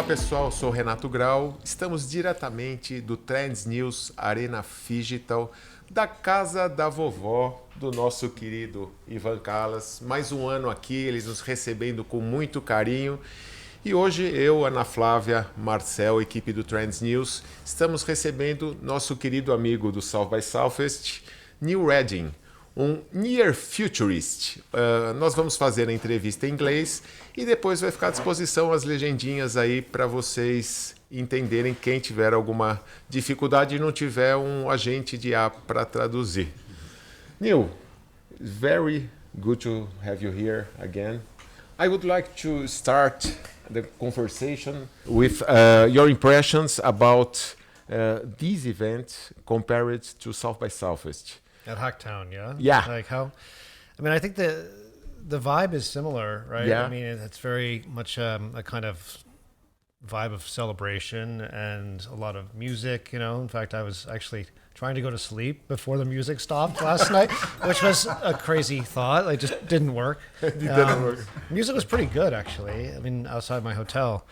Pessoal, sou Renato Grau, estamos diretamente do TrenDs News Arena Figital, da Casa da Vovó, do nosso querido Ivan Callas. Mais um ano aqui, eles nos recebendo com muito carinho. E hoje eu, Anna Flávia, Marcel, equipe do TrenDs News, estamos recebendo nosso querido amigo do South by Southwest, Neil Redding, um Near Futurist. Nós vamos fazer a entrevista em inglês e depois vai ficar à disposição as legendinhas aí para vocês entenderem, quem tiver alguma dificuldade e não tiver um agente de IA para traduzir. Neil, very good to have you here again. I would like to start the conversation with your impressions about this event compared to South by Southwest. At HackTown, yeah? Yeah. Like how, I mean, I think the vibe is similar, right? Yeah. I mean, it's very much a kind of vibe of celebration and a lot of music, you know. In fact, I was actually trying to go to sleep before the music stopped last night, which was a crazy thought. Like, just didn't work. It didn't work. Music was pretty good, actually. I mean, outside my hotel.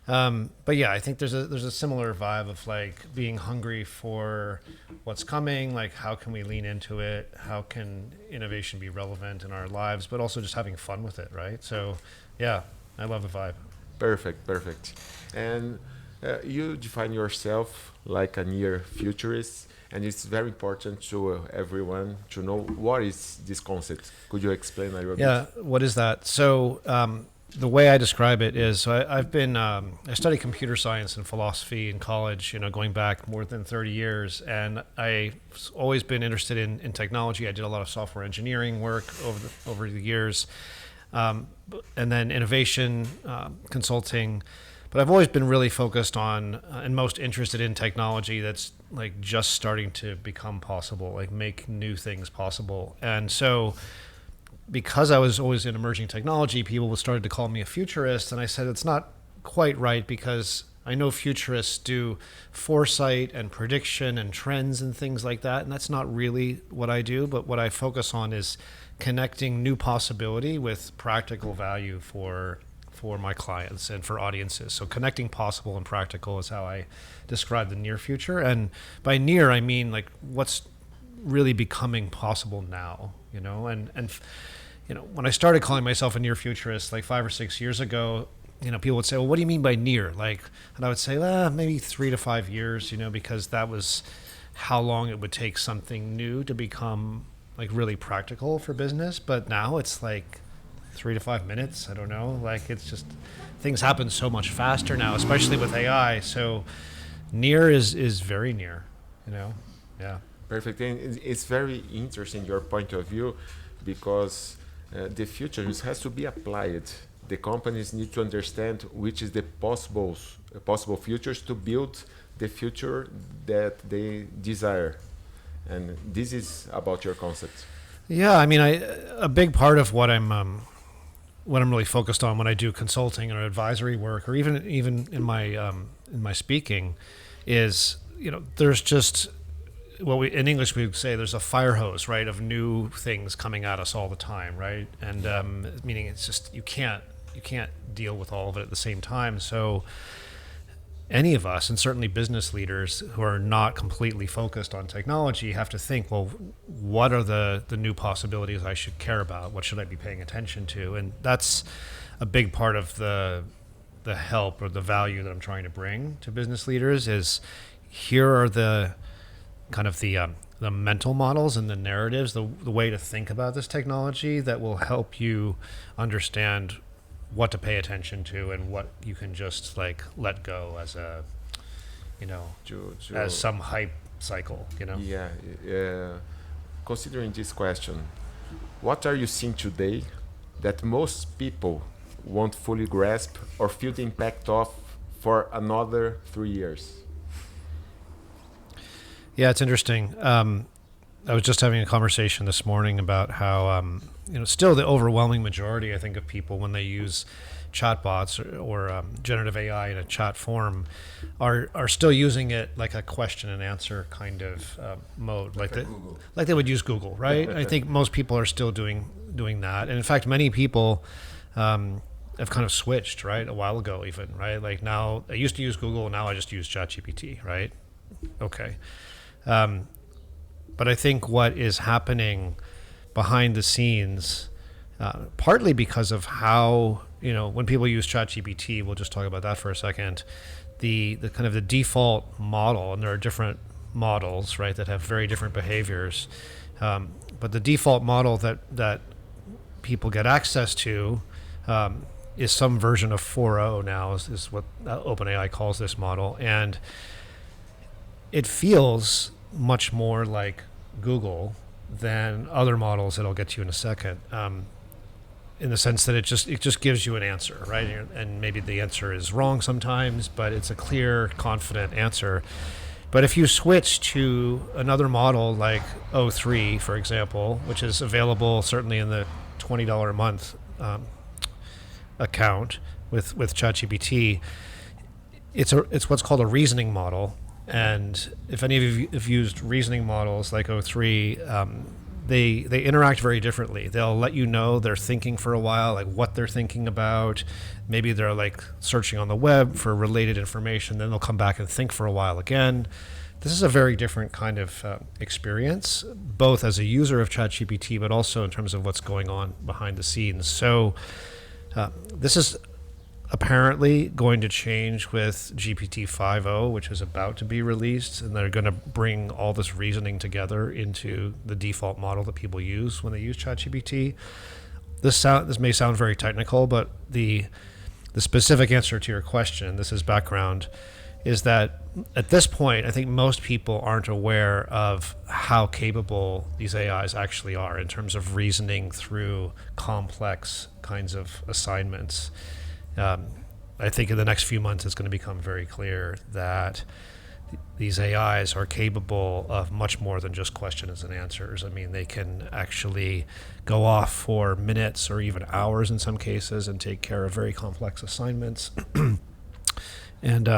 But yeah, I think there's a similar vibe of like being hungry for what's coming, like how can we lean into it, how can innovation be relevant in our lives, but also just having fun with it, right? So yeah, I love the vibe. Perfect. And you define yourself like a near futurist, and it's very important to everyone to know what is this concept. Could you explain a little bit? Yeah, what is that? So the way I describe it is, I studied computer science and philosophy in college, you know, going back more than 30 years. And I've always been interested in technology. I did a lot of software engineering work over the years. And then innovation, consulting. But I've always been really focused on and most interested in technology that's like just starting to become possible, like make new things possible. And so because I was always in emerging technology, people started to call me a futurist, and I said it's not quite right because I know futurists do foresight and prediction and trends and things like that, and that's not really what I do, but what I focus on is connecting new possibility with practical value for my clients and for audiences. So connecting possible and practical is how I describe the near future, and by near I mean like what's really becoming possible now, you know, and you know, when I started calling myself a near futurist like 5 or 6 years ago, you know, people would say, well, what do you mean by near? Like, and I would say, maybe 3 to 5 years, you know, because that was how long it would take something new to become like really practical for business. But now it's like 3 to 5 minutes. I don't know. Like, it's just, things happen so much faster now, especially with AI. So near is very near, you know? Yeah. Perfect. And it's very interesting, your point of view, because the future has to be applied. The companies need to understand which is the possible futures to build the future that they desire. And this is about your concept. Yeah, I mean, a big part of what I'm what I'm really focused on when I do consulting or advisory work, or even in my speaking, is there's just in English we would say there's a fire hose, right, of new things coming at us all the time, right? And meaning it's just you can't deal with all of it at the same time. So any of us, and certainly business leaders who are not completely focused on technology, have to think, well, what are the new possibilities I should care about? What should I be paying attention to? And that's a big part of the help or the value that I'm trying to bring to business leaders is here are the kind of the mental models and the narratives, the way to think about this technology that will help you understand what to pay attention to and what you can just like let go as a, as some hype cycle, Yeah. Considering this question, what are you seeing today that most people won't fully grasp or feel the impact of for another 3 years? Yeah, it's interesting. I was just having a conversation this morning about how, still the overwhelming majority, I think, of people when they use chatbots or generative AI in a chat form are still using it like a question and answer kind of mode, like they would use Google, right? I think most people are still doing that. And in fact, many people have kind of switched, right, a while ago even, right? Like now, I used to use Google, now I just use ChatGPT, right? Okay. But I think what is happening behind the scenes, partly because of how, when people use ChatGPT, we'll just talk about that for a second, the kind of the default model, and there are different models, right, that have very different behaviors. But the default model that people get access to is some version of 4.0 now, is what OpenAI calls this model. And it feels much more like Google than other models that I'll get to in a second, in the sense that it just gives you an answer, right? And maybe the answer is wrong sometimes, but it's a clear, confident answer. But if you switch to another model like O3, for example, which is available certainly in the $20 a month account with ChatGPT, it's what's called a reasoning model. And if any of you have used reasoning models like O3, they interact very differently. They'll let you know they're thinking for a while, like what they're thinking about. Maybe they're like searching on the web for related information. Then they'll come back and think for a while again. This is a very different kind of experience, both as a user of ChatGPT, but also in terms of what's going on behind the scenes. So this is apparently going to change with GPT 5.0, which is about to be released, and they're going to bring all this reasoning together into the default model that people use when they use ChatGPT. This may sound very technical, but the specific answer to your question, this is background, is that at this point, I think most people aren't aware of how capable these AIs actually are in terms of reasoning through complex kinds of assignments. I think in the next few months it's going to become very clear that these AIs are capable of much more than just questions and answers. I mean, they can actually go off for minutes or even hours in some cases and take care of very complex assignments. And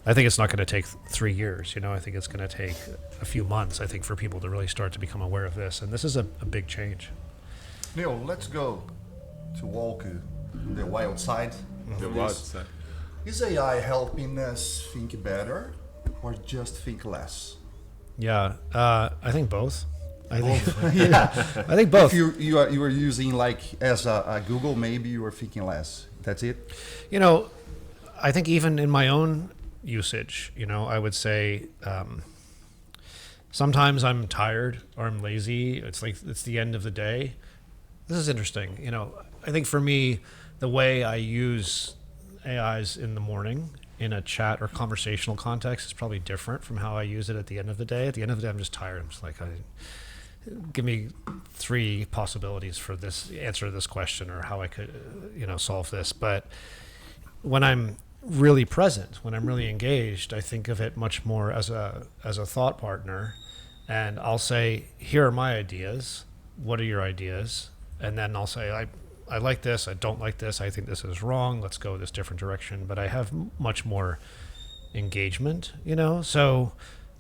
I think it's not going to take 3 years. I think it's going to take a few months, I think, for people to really start to become aware of this. And this is a big change. Neil, let's go to walk the wild side. The wild side. Is AI helping us think better or just think less? Yeah, I think both. I I think both. If you are using like as a Google, maybe you are thinking less. That's it. I think even in my own usage, I would say sometimes I'm tired or I'm lazy. It's like it's the end of the day. This is interesting. I think for me, the way I use AIs in the morning in a chat or conversational context is probably different from how I use it at the end of the day. At the end of the day, I'm just tired. I'm just like, give me 3 possibilities for this answer to this question or how I could, solve this. But when I'm really present, when I'm really engaged, I think of it much more as a thought partner, and I'll say, here are my ideas. What are your ideas? And then I'll say, I like this, I don't like this, I think this is wrong, let's go this different direction. But I have much more engagement, So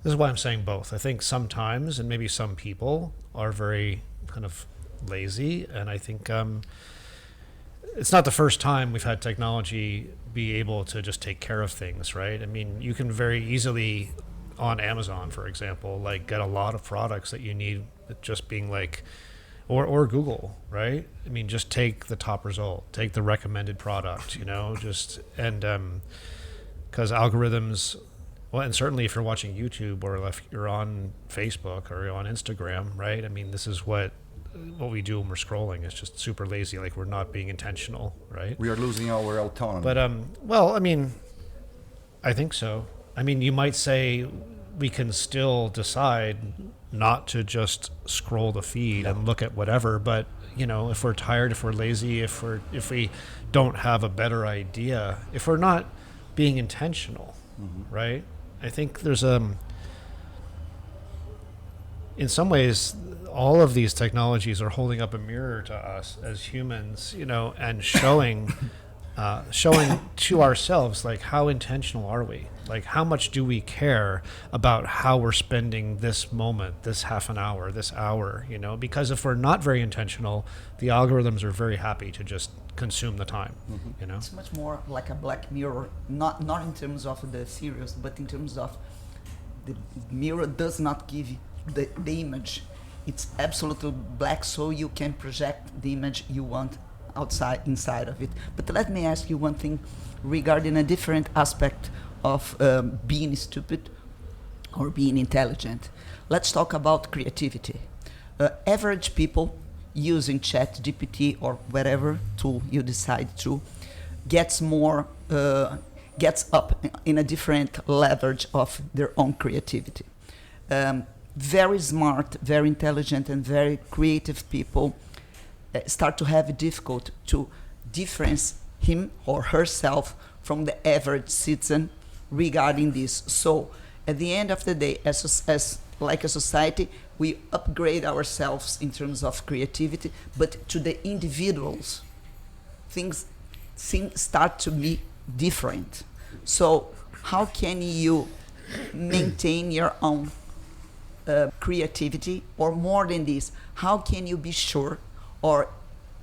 this is why I'm saying both. I think sometimes, and maybe some people, are very kind of lazy, and I think it's not the first time we've had technology be able to just take care of things, right? I mean, you can very easily on Amazon, for example, like get a lot of products that you need just being like, or Google, right? I mean, just take the top result, take the recommended product, and because algorithms, well, and certainly if you're watching YouTube or if you're on Facebook or you're on Instagram, right? I mean, this is what we do when we're scrolling. It's just super lazy, like we're not being intentional, right? We are losing our autonomy. But well, I mean, I think so. I mean, you might say we can still decide not to just scroll the feed and look at whatever, but if we're tired, if we're lazy, if we don't have a better idea, if we're not being intentional, right? I think there's in some ways, all of these technologies are holding up a mirror to us as humans, and showing to ourselves, like, how intentional are we? Like, how much do we care about how we're spending this moment, this half an hour, this hour, Because if we're not very intentional, the algorithms are very happy to just consume the time, It's much more like a black mirror, not in terms of the serious, but in terms of the mirror does not give you the image. It's absolutely black, so you can project the image you want inside of it. But let me ask you one thing regarding a different aspect of being stupid or being intelligent. Let's talk about creativity. Average people using ChatGPT or whatever tool you decide to gets up in a different leverage of their own creativity. Very smart, very intelligent, and very creative people start to have difficult to difference him or herself from the average citizen regarding this. So at the end of the day, as like a society, we upgrade ourselves in terms of creativity, but to the individuals, things start to be different. So how can you maintain your own creativity, or more than this, how can you be sure or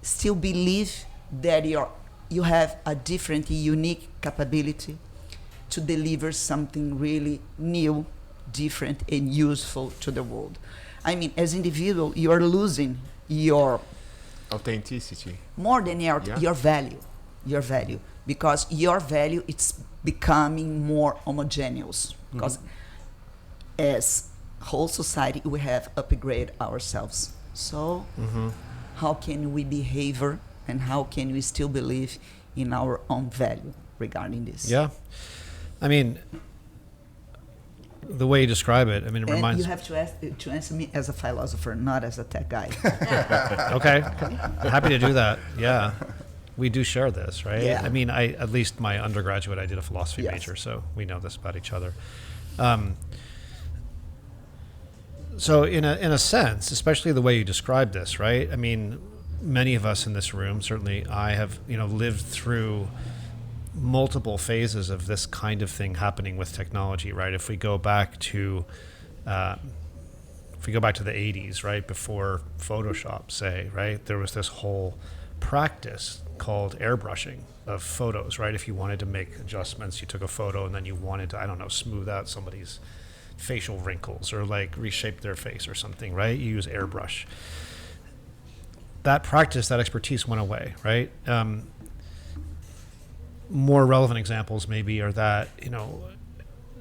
still believe that you have a different, unique capability to deliver something really new, different, and useful to the world? I mean, as individual, you are losing your authenticity, more than your value, because your value, it's becoming more homogeneous, because as whole society we have upgraded ourselves. So how can we behave and how can we still believe in our own value regarding this? Yeah, I mean, the way you describe it, I mean, it and reminds... you have to answer me as a philosopher, not as a tech guy. Okay, happy to do that. Yeah, we do share this, right? Yeah. I mean, at least my undergraduate, I did a philosophy major, so we know this about each other. So in a sense, especially the way you describe this, right? I mean, many of us in this room, certainly I have, lived through multiple phases of this kind of thing happening with technology, right? If we go back to the 80s, right, before Photoshop, say, right, there was this whole practice called airbrushing of photos, right? If you wanted to make adjustments, you took a photo and then you wanted to, I don't know, smooth out somebody's facial wrinkles or like reshape their face or something, right? You use airbrush. That practice, that expertise went away, right? More relevant examples maybe are that,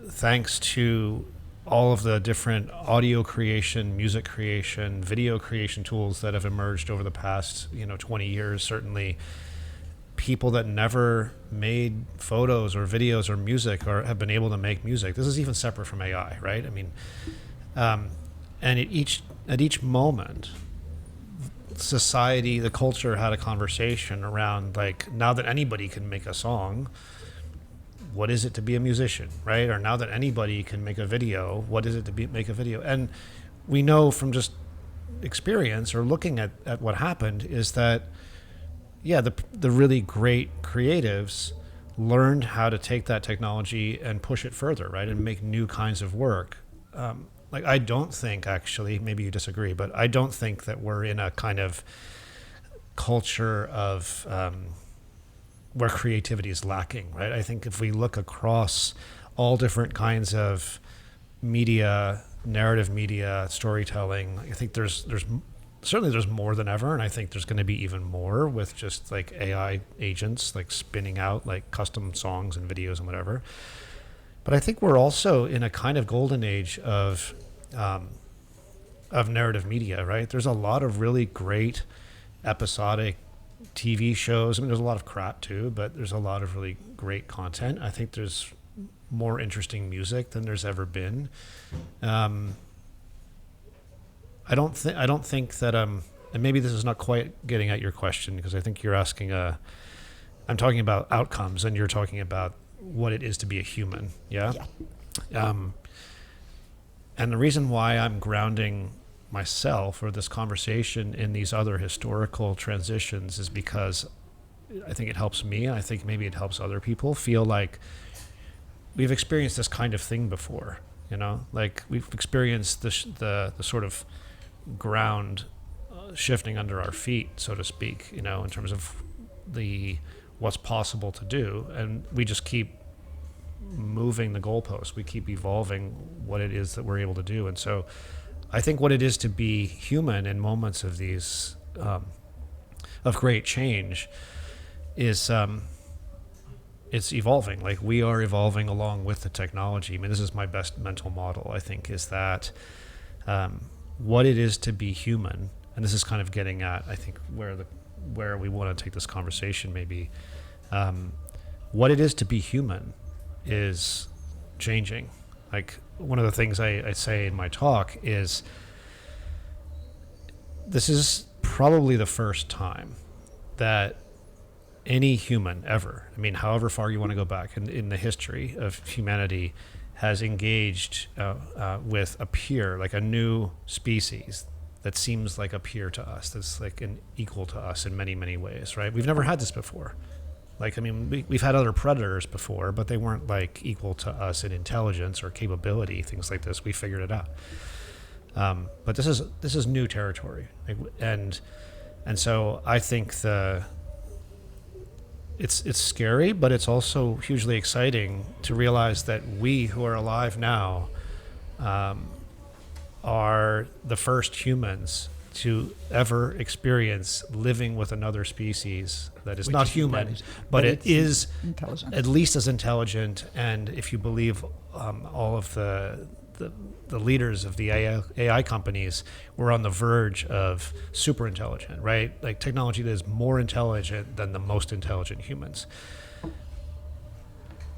thanks to all of the different audio creation, music creation, video creation tools that have emerged over the past, 20 years, certainly people that never made photos or videos or music or have been able to make music. This is even separate from AI, right? I mean, and at each moment, society, the culture had a conversation around, like, now that anybody can make a song, what is it to be a musician, right? Or now that anybody can make a video, what is it to make a video? And we know from just experience or looking at what happened is that the really great creatives learned how to take that technology and push it further, right, and make new kinds of work. Like, I don't think, actually, maybe you disagree, but I don't think that we're in a kind of culture of where creativity is lacking, right? I think if we look across all different kinds of media, narrative media, storytelling, I think there's certainly more than ever, and I think there's going to be even more with just like AI agents like spinning out like custom songs and videos and whatever. But I think we're also in a kind of golden age of narrative media, right? There's a lot of really great episodic TV shows. I mean, there's a lot of crap too, but there's a lot of really great content. I think there's more interesting music than there's ever been. I don't think that and maybe this is not quite getting at your question, because I think you're asking I'm talking about outcomes and you're talking about what it is to be a human. Yeah. And the reason why I'm grounding myself or this conversation in these other historical transitions is because I think it helps me, and I think maybe it helps other people feel like we've experienced this kind of thing before, you know, like we've experienced the sort of ground shifting under our feet, so to speak, you know, in terms of what's possible to do, and we just keep moving the goalposts. We keep evolving what it is that we're able to do. And so I think what it is to be human in moments of these of great change is it's evolving. Like, we are evolving along with the technology. I mean, this is my best mental model, I think, is that what it is to be human, and this is kind of getting at, I think, where we want to take this conversation maybe, what it is to be human is changing. Like, one of the things I say in my talk is this is probably the first time that any human ever, I mean, however far you want to go back in the history of humanity, has engaged with a peer, like a new species that seems like a peer to us, that's like an equal to us in many, many ways, right? We've never had this before. Like, I mean, we've had other predators before, but they weren't like equal to us in intelligence or capability, things like this. We figured it out. But this is new territory, like, and so I think it's scary, but it's also hugely exciting to realize that we who are alive now are the first humans to ever experience living with another species that is not human, but it is intelligent, at least as intelligent. And if you believe all of the leaders of the AI companies, we're on the verge of super intelligent, right? Like, technology that is more intelligent than the most intelligent humans.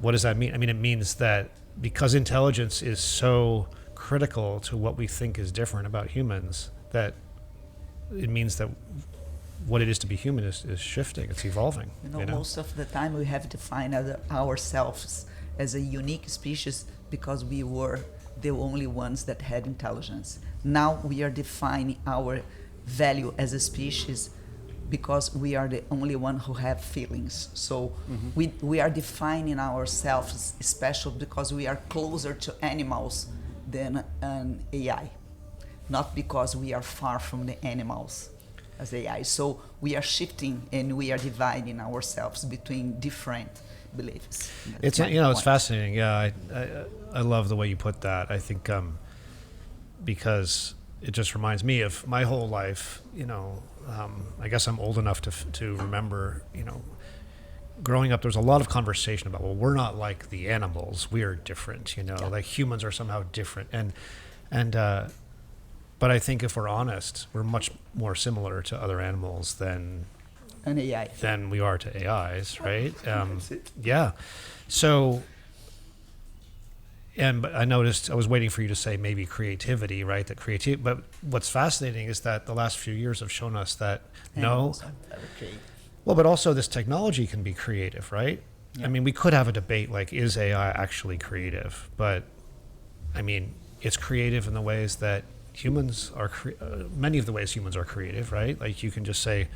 What does that mean? I mean, it means that because intelligence is so critical to what we think is different about humans, that it means that what it is to be human is shifting, it's evolving. You know, most of the time we have defined ourselves as a unique species because we were the only ones that had intelligence. Now we are defining our value as a species because we are the only one who have feelings. So we are defining ourselves special because we are closer to animals than an AI. Not because we are far from the animals as AI. So we are shifting and we are dividing ourselves between different beliefs. It's, you know, it's fascinating. Yeah, I love the way you put that. I think because it just reminds me of my whole life. You know, I guess I'm old enough to remember, you know, growing up, there was a lot of conversation about, well, we're not like the animals, we are different. You know, like humans are somehow different, and but I think if we're honest, we're much more similar to other animals than an AI. Than we are to AIs, right? Yeah. So, but I noticed, I was waiting for you to say maybe creativity, right? But what's fascinating is that the last few years have shown us that well, but also this technology can be creative, right? Yeah. I mean, we could have a debate like, is AI actually creative? But I mean, it's creative in the ways that humans are, many of the ways humans are creative, right? Like, you can just say,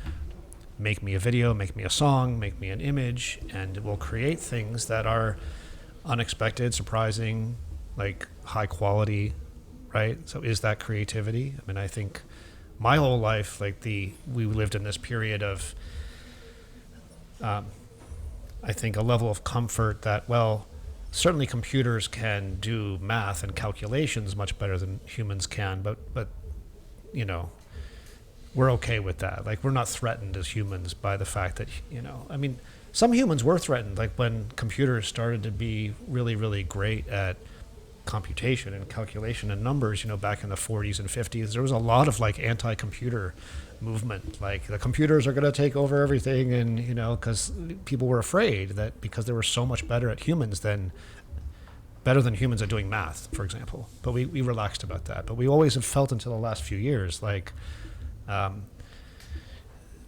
make me a video, make me a song, make me an image, and it will create things that are unexpected, surprising, like high quality, right? So is that creativity? I mean, I think my whole life, we lived in this period of, I think, a level of comfort that, well, certainly computers can do math and calculations much better than humans can, but you know, we're okay with that. Like, we're not threatened as humans by the fact that, you know, I mean, some humans were threatened, like when computers started to be really, really great at computation and calculation and numbers, you know, back in the 40s and 50s. There was a lot of like anti-computer movement, like the computers are going to take over everything, and, you know, because people were afraid that because they were so much better than humans at doing math, for example. But we relaxed about that. But we always have felt until the last few years like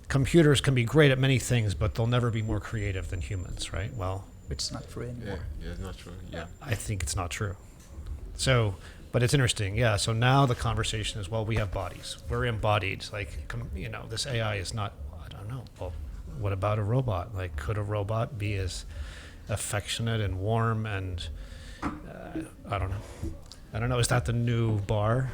computers can be great at many things, but they'll never be more creative than humans, right? Well, It's not true anymore. Yeah, it's not true. Yeah. I think it's not true. So, but it's interesting. Yeah. So now the conversation is, well, we have bodies. We're embodied. Like, you know, this AI is not, I don't know. Well, what about a robot? Like, could a robot be as affectionate and warm and, I don't know. Is that the new bar?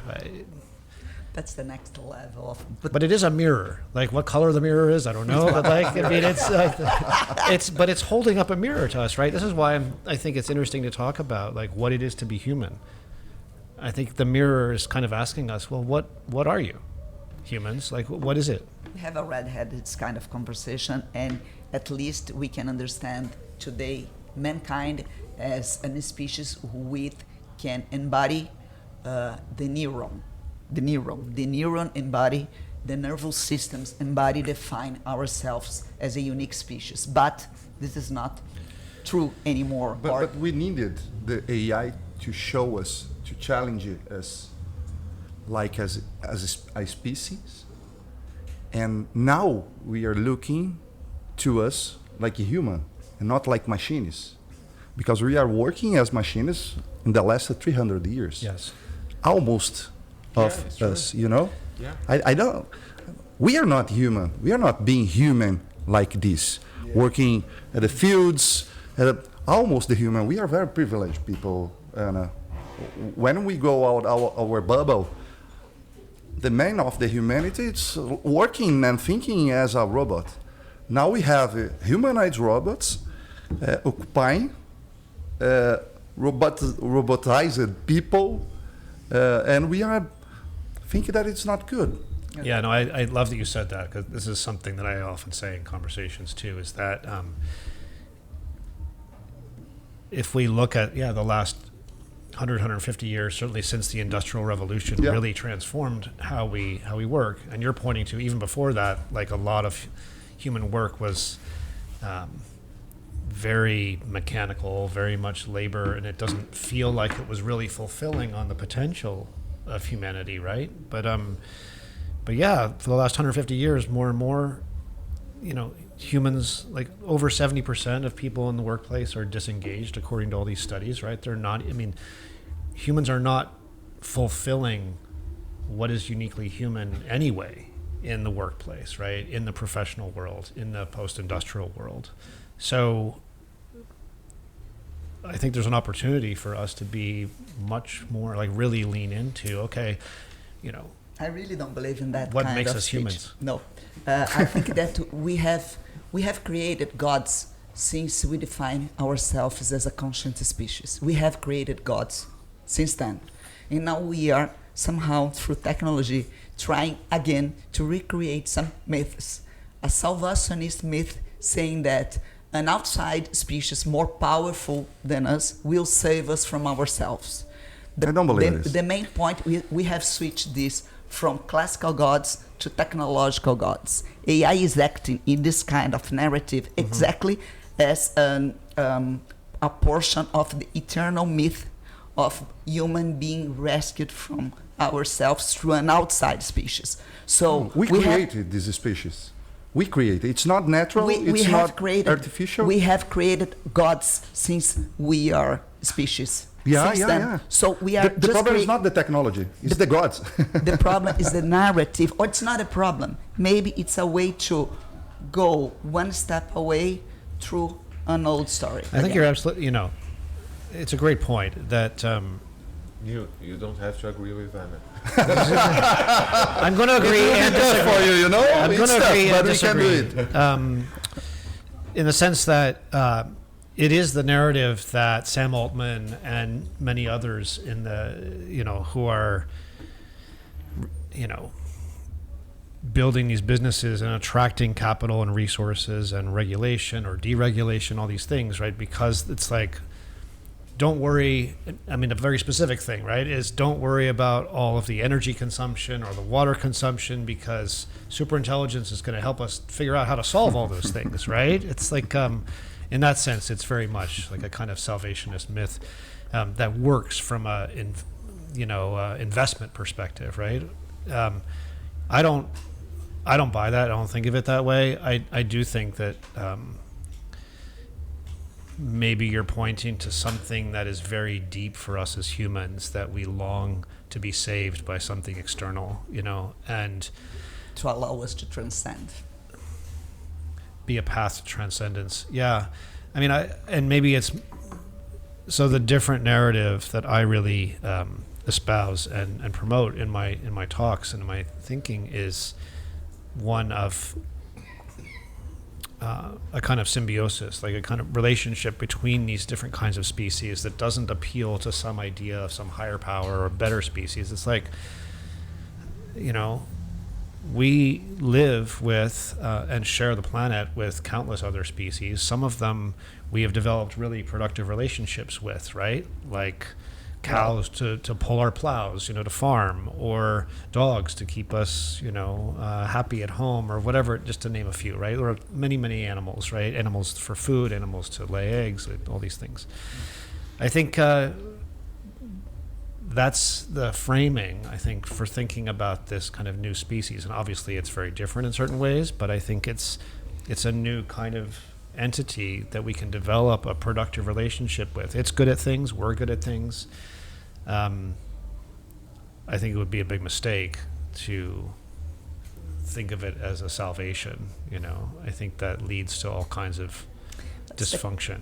That's the next level of. But it is a mirror. Like, what color the mirror is, I don't know. But like, I mean, it's holding up a mirror to us, right? This is why I think it's interesting to talk about like what it is to be human. I think the mirror is kind of asking us, well, what are you, humans? Like, what is it? We have already had this kind of conversation, and at least we can understand today mankind as a species can embody the neuron. The neuron embody, the nervous systems embody, define ourselves as a unique species. But this is not true anymore. But we needed the AI to show us, to challenge us, like as a species. And now we are looking to us like a human and not like machines. Because we are working as machines in the last 300 years. Yes. Almost of us, you know? Yeah. I don't. We are not human. We are not being human like this. Yeah. Working at the fields, almost the human. We are very privileged people. And when we go out our bubble, the man of the humanity is working and thinking as a robot. Now we have humanized robots occupying robotized people, and we are thinking that it's not good. Yeah, no, I love that you said that, because this is something that I often say in conversations too, is that if we look at, the last 150 years, certainly since the Industrial Revolution really transformed how we work, and you're pointing to even before that, like a lot of human work was very mechanical, very much labor, and it doesn't feel like it was really fulfilling on the potential of humanity, right? But yeah, for the last 150 years, more and more, you know, humans, like over 70% of people in the workplace are disengaged, according to all these studies, right? They're not, I mean, humans are not fulfilling what is uniquely human anyway in the workplace, right? In the professional world, in the post-industrial world. So I think there's an opportunity for us to be much more, like, really lean into, okay, you know, I really don't believe in that. What kind makes of us speech. humans? No, I think that we have created gods since we define ourselves as a conscient species. We have created gods since then, and now we are somehow through technology trying again to recreate some myths. A salvationist myth saying that an outside species more powerful than us will save us from ourselves. I don't believe this. The main point, we have switched this from classical gods to technological gods. AI is acting in this kind of narrative exactly as a portion of the eternal myth of human being rescued from ourselves through an outside species. So we created this species. We created. It's not natural. It's not artificial. We have created gods since we are species. Yeah. So we are. The problem is not the technology; it's the gods. The problem is the narrative, or it's not a problem. Maybe it's a way to go one step away through an old story. I think you're absolutely, it's a great point that You don't have to agree with Anna. I'm going to agree and disagree. For you, I'm going It's to tough, agree but and we can do disagree. it. In the sense that it is the narrative that Sam Altman and many others in the, who are, building these businesses and attracting capital and resources and regulation or deregulation, all these things, right? Because it's like, don't worry. I mean, a very specific thing, right, is don't worry about all of the energy consumption or the water consumption because superintelligence is going to help us figure out how to solve all those things, right? It's like, in that sense, it's very much like a kind of salvationist myth that works from a, investment perspective, right? I don't buy that. I don't think of it that way. I do think that maybe you're pointing to something that is very deep for us as humans, that we long to be saved by something external, and To allow us to transcend. be a path to transcendence. Yeah. I mean, and maybe it's, so the different narrative that I really espouse and promote in my talks and in my thinking is one of a kind of symbiosis, like a kind of relationship between these different kinds of species that doesn't appeal to some idea of some higher power or better species. It's like, we live with and share the planet with countless other species. Some of them we have developed really productive relationships with, right? Like cows to pull our plows, to farm, or dogs to keep us, happy at home, or whatever, just to name a few, right? Or many, many animals, right? Animals for food, animals to lay eggs, all these things. I think that's the framing, I think, for thinking about this kind of new species. And obviously it's very different in certain ways, but I think it's a new kind of entity that we can develop a productive relationship with. It's good at things, we're good at things. I think it would be a big mistake to think of it as a salvation, I think that leads to all kinds of dysfunction.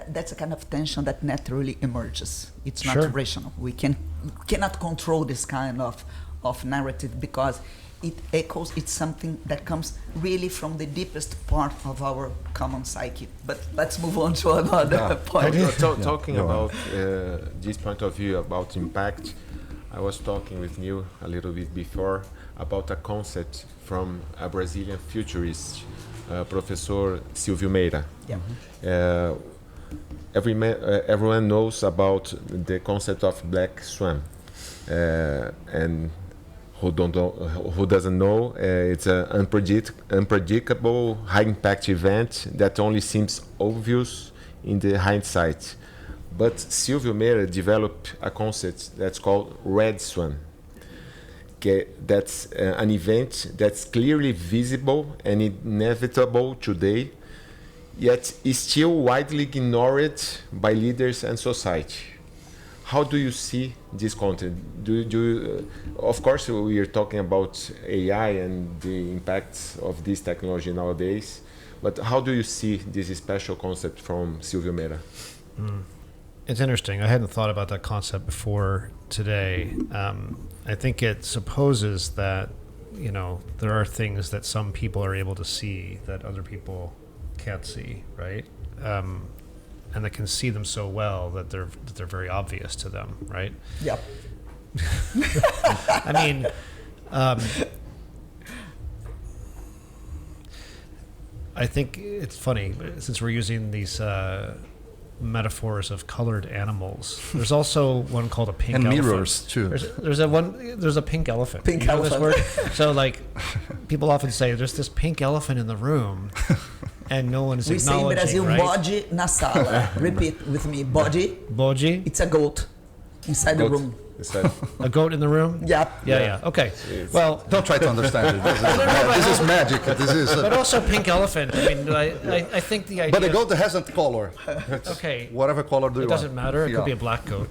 That's a kind of tension that naturally emerges. It's not Sure. rational. We cannot control this kind of narrative because it echoes. It's something that comes really from the deepest part of our common psyche. But let's move on to another point. Talking about this point of view about impact, I was talking with Neil a little bit before about a concept from a Brazilian futurist, Professor Silvio Meira. Yeah. Everyone knows about the concept of black swan, and who doesn't know, it's an unpredictable, high-impact event that only seems obvious in the hindsight. But Silvio Meira developed a concept that's called red swan. That's an event that's clearly visible and inevitable today, yet is still widely ignored by leaders and society. How do you see this content? Of course, we are talking about AI and the impacts of this technology nowadays, but how do you see this special concept from Silvio Meira? It's interesting. I hadn't thought about that concept before today. I think it supposes that, there are things that some people are able to see that other people can't see, right? And they can see them so well that they're very obvious to them, right? Yep. I mean, I think it's funny, since we're using these metaphors of colored animals. There's also one called a pink And elephant. mirrors too. There's a pink elephant. Pink You know this elephant. word? So like, people often say there's this pink elephant in the room, and no one is We say in acknowledging, Brazil, right? bode na sala. Repeat with me, bode. Boji, It's a goat inside the Goat. room. Is that a goat in the room. Yep. Yeah. Okay. Well, Don't try to understand it. This is magic. This is. but also pink elephant. I mean, I think the idea. But the goat hasn't color. Okay. Whatever color do you It want. doesn't matter. It Yeah. could be a black goat.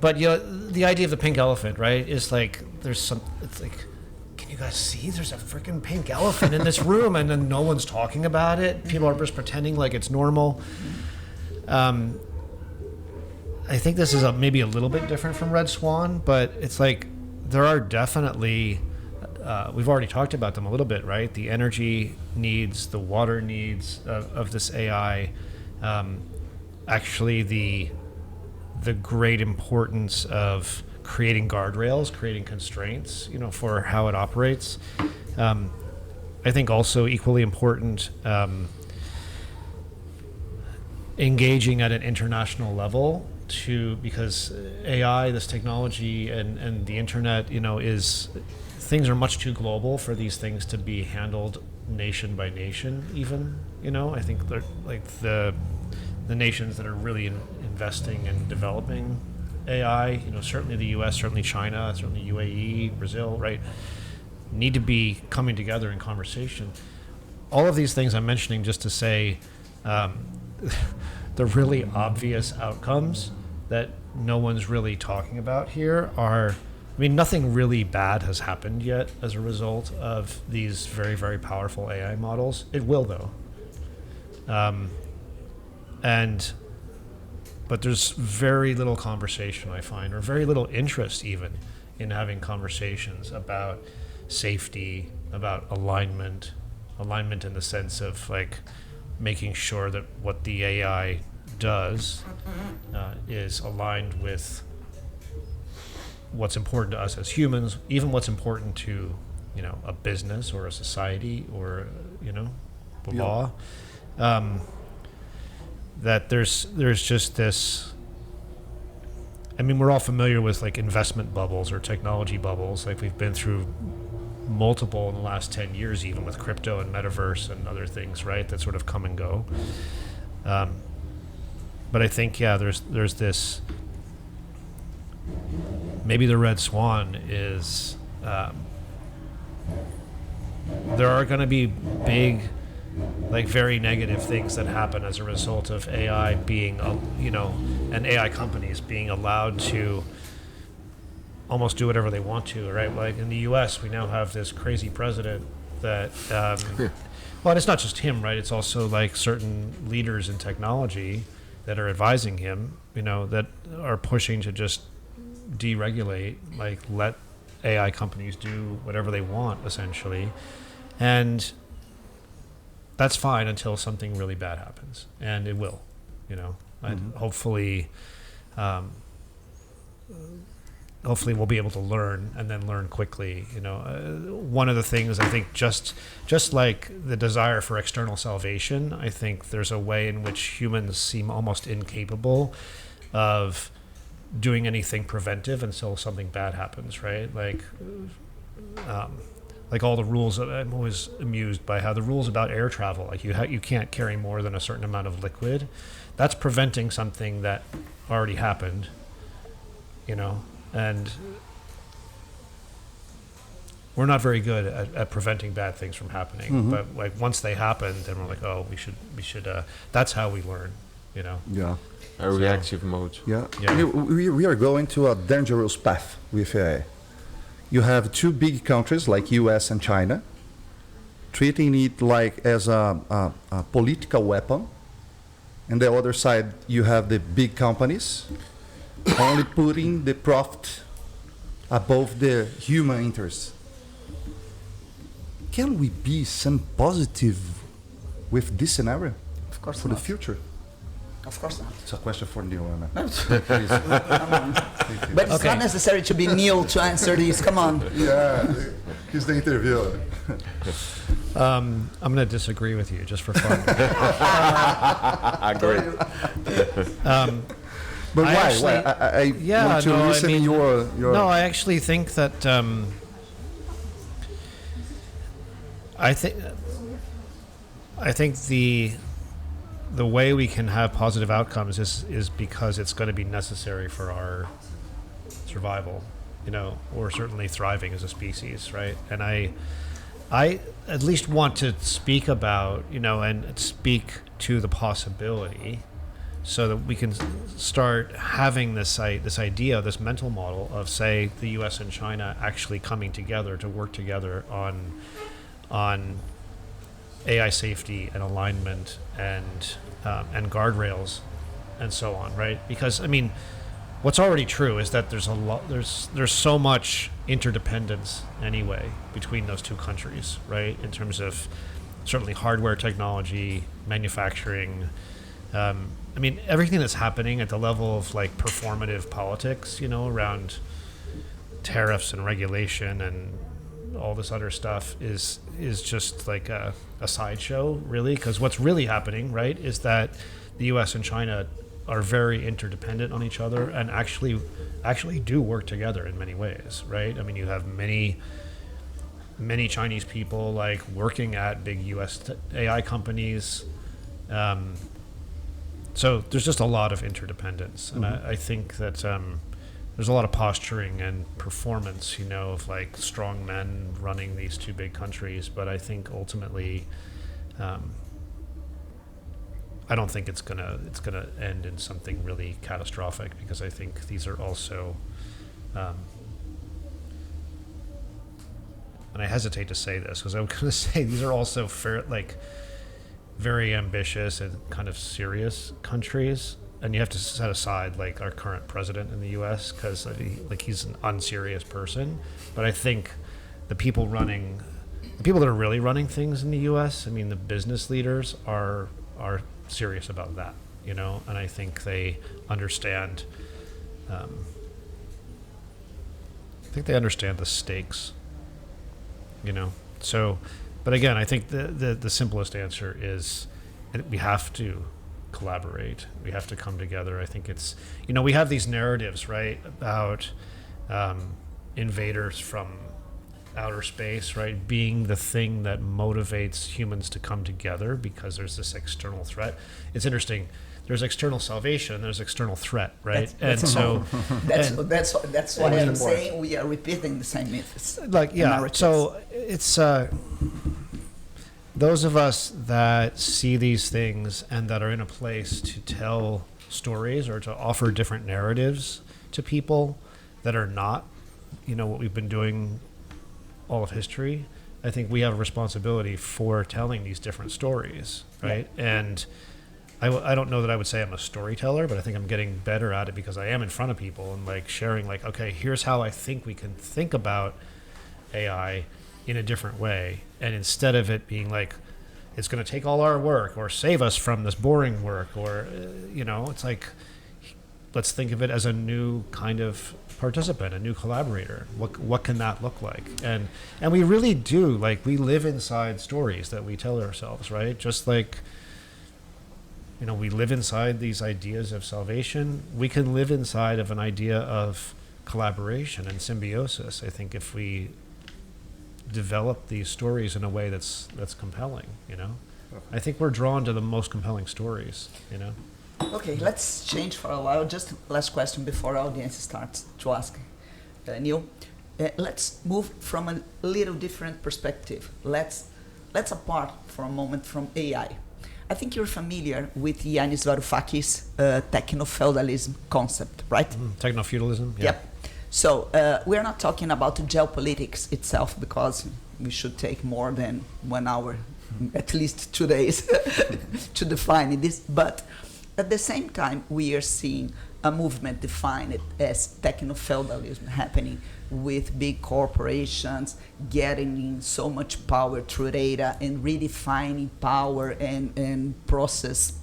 But the idea of the pink elephant, right, is like there's some. It's like, can you guys see? There's a freaking pink elephant in this room, and then no one's talking about it. People are just pretending like it's normal. I think this is maybe a little bit different from Red Swan, but it's like there are definitely, we've already talked about them a little bit, right? The energy needs, the water needs of this AI, actually the great importance of creating guardrails, creating constraints, for how it operates. I think also equally important, engaging at an international level because AI, this technology and the internet, things are much too global for these things to be handled nation by nation even, I think they're like the nations that are really investing and developing AI, certainly the US, certainly China, certainly UAE, Brazil, right, need to be coming together in conversation. All of these things I'm mentioning just to say the really obvious outcomes that no one's really talking about here are, nothing really bad has happened yet as a result of these very, very powerful AI models. It will, though. But there's very little conversation, I find, or very little interest even in having conversations about safety, about alignment in the sense of like making sure that what the AI does is aligned with what's important to us as humans, even what's important to a business or a society or the law. That there's just this. We're all familiar with like investment bubbles or technology bubbles. Like we've been through multiple in the last 10 years, even with crypto and metaverse and other things, right? That sort of come and go. But I think, there's this, maybe the Red Swan is, there are going to be big, like very negative things that happen as a result of AI being, and AI companies being allowed to almost do whatever they want to, right? Like in the US, we now have this crazy president that, well, it's not just him, right? It's also like certain leaders in technology that are advising him, that are pushing to just deregulate, like let AI companies do whatever they want, essentially. And that's fine until something really bad happens. And it will, and hopefully we'll be able to learn and then learn quickly. One of the things I think, just like the desire for external salvation, I think there's a way in which humans seem almost incapable of doing anything preventive until something bad happens, right? Like all the rules. I'm always amused by how the rules about air travel, like you can't carry more than a certain amount of liquid. That's preventing something that already happened, and we're not very good at preventing bad things from happening. But like once they happen, then we're like, oh, we should. That's how we learn, Yeah. A reactive mode. Yeah. Yeah. We are going to a dangerous path with AI. You have two big countries like US and China treating it like as a political weapon. And the other side, you have the big companies only putting the profit above the human interest. Can we be some positive with this scenario Of course for not. the future? Of course not. It's a question for Neil, Anna. But it's not necessary to be Neil to answer these. Come on. Yeah, he's the interviewer. I'm going to disagree with you just for fun. I agree. But I why? actually- I Yeah, want to no, I listen mean- your. No, I actually think that I think the way we can have positive outcomes is because it's going to be necessary for our survival, or certainly thriving as a species, right? And I at least want to speak about, and speak to the possibility so that we can start having this idea, this mental model of, say, the U.S. and China actually coming together to work together on AI safety and alignment and guardrails and so on, right? Because I mean, what's already true is that there's so much interdependence anyway between those two countries, right? In terms of certainly hardware technology, manufacturing. I mean, everything that's happening at the level of like performative politics, you know, around tariffs and regulation and all this other stuff is just like a sideshow, really. Because what's really happening, right, is that the U.S. and China are very interdependent on each other and actually do work together in many ways, right? I mean, you have many Chinese people like working at big U.S. AI companies. So there's just a lot of interdependence, and I think that there's a lot of posturing and performance, you know, of like strong men running these two big countries. But I think ultimately, I don't think it's gonna end in something really catastrophic, because I think these are also, and I hesitate to say this because I'm gonna say these are also very ambitious and kind of serious countries, and you have to set aside like our current president in the U.S. because he's an unserious person. But I think the people that are really running things in the U.S., I mean, the business leaders are serious about that, you know, and I think they understand. I think they understand the stakes, you know. So, but again, I think the simplest answer is we have to collaborate. We have to come together. I think it's, you know, we have these narratives, right, about invaders from outer space, right, being the thing that motivates humans to come together because there's this external threat. It's interesting. There's external salvation. There's external threat, right? That's why I'm saying we are repeating the same myths. Like, yeah. So it's those of us that see these things and that are in a place to tell stories or to offer different narratives to people that are not, you know, what we've been doing all of history. I think we have a responsibility for telling these different stories, right? Yeah. And I don't know that I would say I'm a storyteller, but I think I'm getting better at it because I am in front of people and like sharing like, okay, here's how I think we can think about AI in a different way. And instead of it being like, it's going to take all our work or save us from this boring work or, you know, it's like, let's think of it as a new kind of participant, a new collaborator. What can that look like? And we really do, like, we live inside stories that we tell ourselves, right? Just like, you know, we live inside these ideas of salvation. We can live inside of an idea of collaboration and symbiosis. I think if we develop these stories in a way that's compelling, you know, I think we're drawn to the most compelling stories, you know. Okay, let's change for a while. Just last question before our audience starts to ask. Neil, let's move from a little different perspective. Let's apart for a moment from AI. I think you're familiar with Yanis Varoufakis' techno-feudalism concept, right? Techno-feudalism, yeah. Yep. So we're not talking about geopolitics itself because we should take more than 1 hour, at least 2 days, to define this. But at the same time, we are seeing a movement defined as techno-feudalism happening with big corporations getting in so much power through data and redefining power and process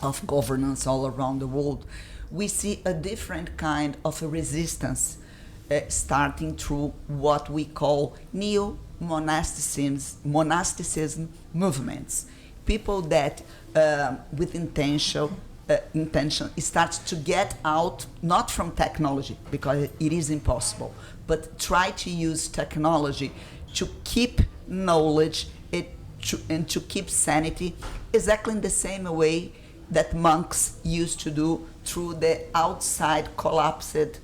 of governance all around the world. We see a different kind of a resistance starting through what we call neo-monasticism movements. People that with intention starts to get out, not from technology, because it is impossible, but try to use technology to keep knowledge and to keep sanity, exactly in the same way that monks used to do through the outside collapsed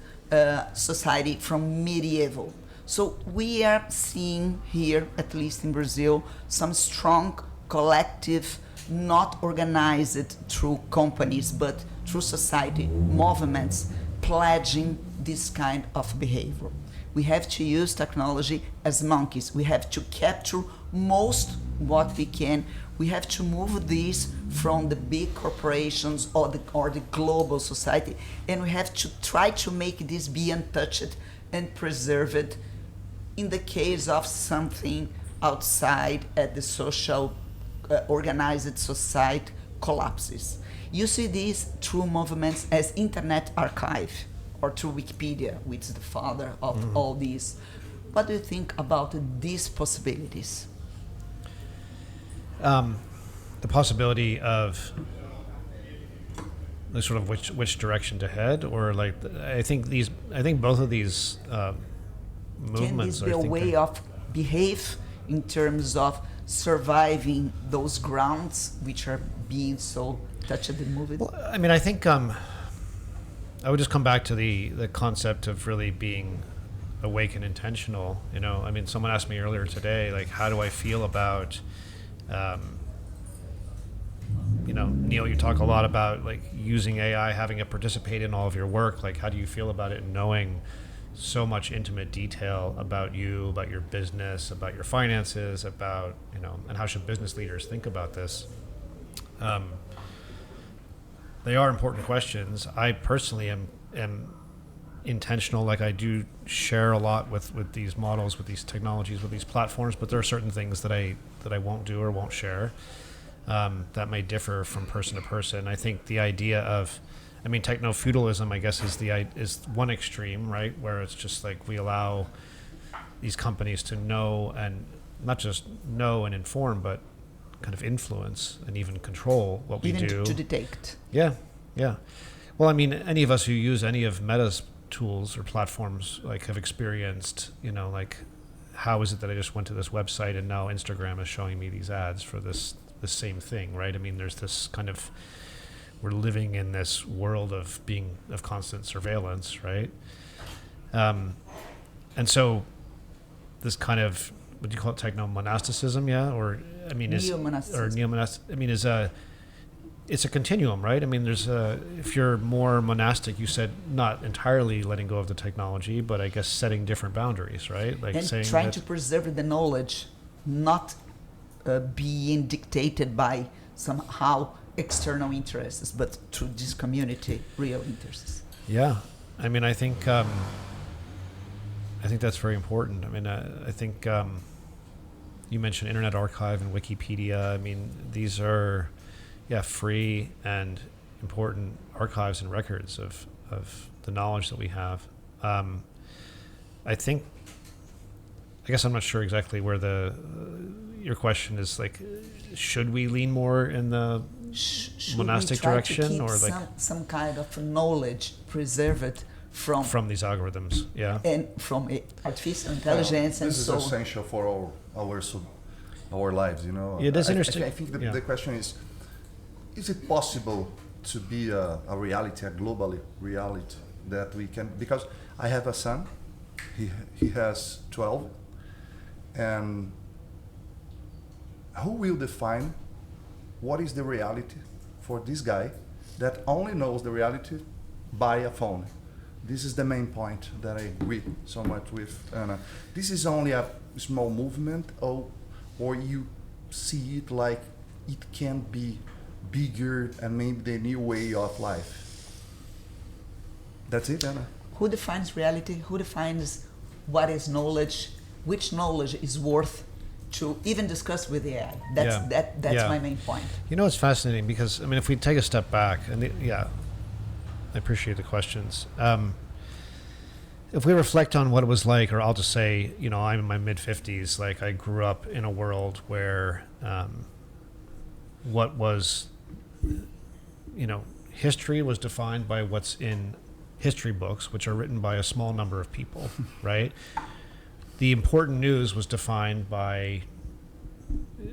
society from medieval. So we are seeing here, at least in Brazil, some strong collective not organized through companies, but through society, movements, pledging this kind of behavior. We have to use technology as monkeys. We have to capture most what we can. We have to move this from the big corporations or the global society, and we have to try to make this be untouched and preserved in the case of something outside at the social organized society collapses. You see these through movements as Internet Archive or through Wikipedia, which is the father of all these. What do you think about these possibilities? The possibility of like sort of which direction to head, or like I think both of these movements. Can this be a way of behave in terms of surviving those grounds which are being so touched and moved? Well, I mean, I think I would just come back to the concept of really being awake and intentional. You know, I mean, someone asked me earlier today, like, how do I feel about you know, Neil, you talk a lot about like using AI, having it participate in all of your work. Like, how do you feel about it knowing so much intimate detail about you, about your business, about your finances, about, you know, and how should business leaders think about this? They are important questions. I personally am intentional. Like, I do share a lot with these models, with these technologies, with these platforms, but there are certain things that I won't do or won't share. That may differ from person to person. I think the idea of, I mean, techno-feudalism, I guess, is one extreme, right? Where it's just like we allow these companies to know, and not just know and inform, but kind of influence and even control what we do. Even to detect. Yeah. Well, I mean, any of us who use any of Meta's tools or platforms like have experienced, you know, like, how is it that I just went to this website and now Instagram is showing me these ads for this same thing, right? I mean, there's this kind of, we're living in this world of constant surveillance, right? And so this kind of, what do you call it, techno-monasticism, yeah? Or, I mean, it's a continuum, right? I mean, there's if you're more monastic, you said not entirely letting go of the technology, but I guess setting different boundaries, right? Like and saying trying to preserve the knowledge, not being dictated by somehow external interests, but through this community, real interests. Yeah, I mean, I think that's very important. I mean, I think you mentioned Internet Archive and Wikipedia. I mean, these are free and important archives and records of the knowledge that we have. I guess I'm not sure exactly where your question is, like, should we lean more in the monastic direction, or like some kind of knowledge preserved from these algorithms, and from artificial intelligence, and so this is essential for our lives, you know. Yeah, that's interesting. I think the question is it possible to be a reality, a global reality that we can? Because I have a son, he has 12, and who will define what is the reality for this guy that only knows the reality by a phone? This is the main point that I agree so much with Anna. This is only a small movement, or you see it like it can be bigger and maybe the new way of life. That's it, Anna. Who defines reality? Who defines what is knowledge? Which knowledge is worth to even discuss with the AI? That's my main point. You know, it's fascinating because, I mean, if we take a step back, and I appreciate the questions. If we reflect on what it was like, or I'll just say, you know, I'm in my mid-50s, like I grew up in a world where what was, you know, history was defined by what's in history books, which are written by a small number of people, right? The important news was defined by,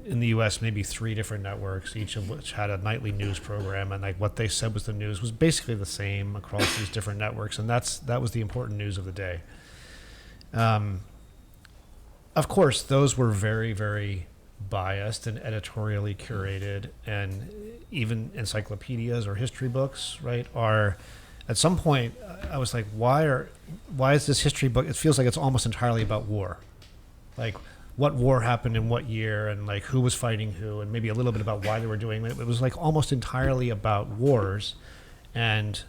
in the US, maybe 3 different networks, each of which had a nightly news program, and like what they said was the news was basically the same across these different networks, and that was the important news of the day. Of course, those were very, very biased and editorially curated, and even encyclopedias or history books, right, are at some point I was like, why is this history book, it feels like it's almost entirely about war, like what war happened in what year, and like who was fighting who, and maybe a little bit about why they were doing it. It was like almost entirely about wars and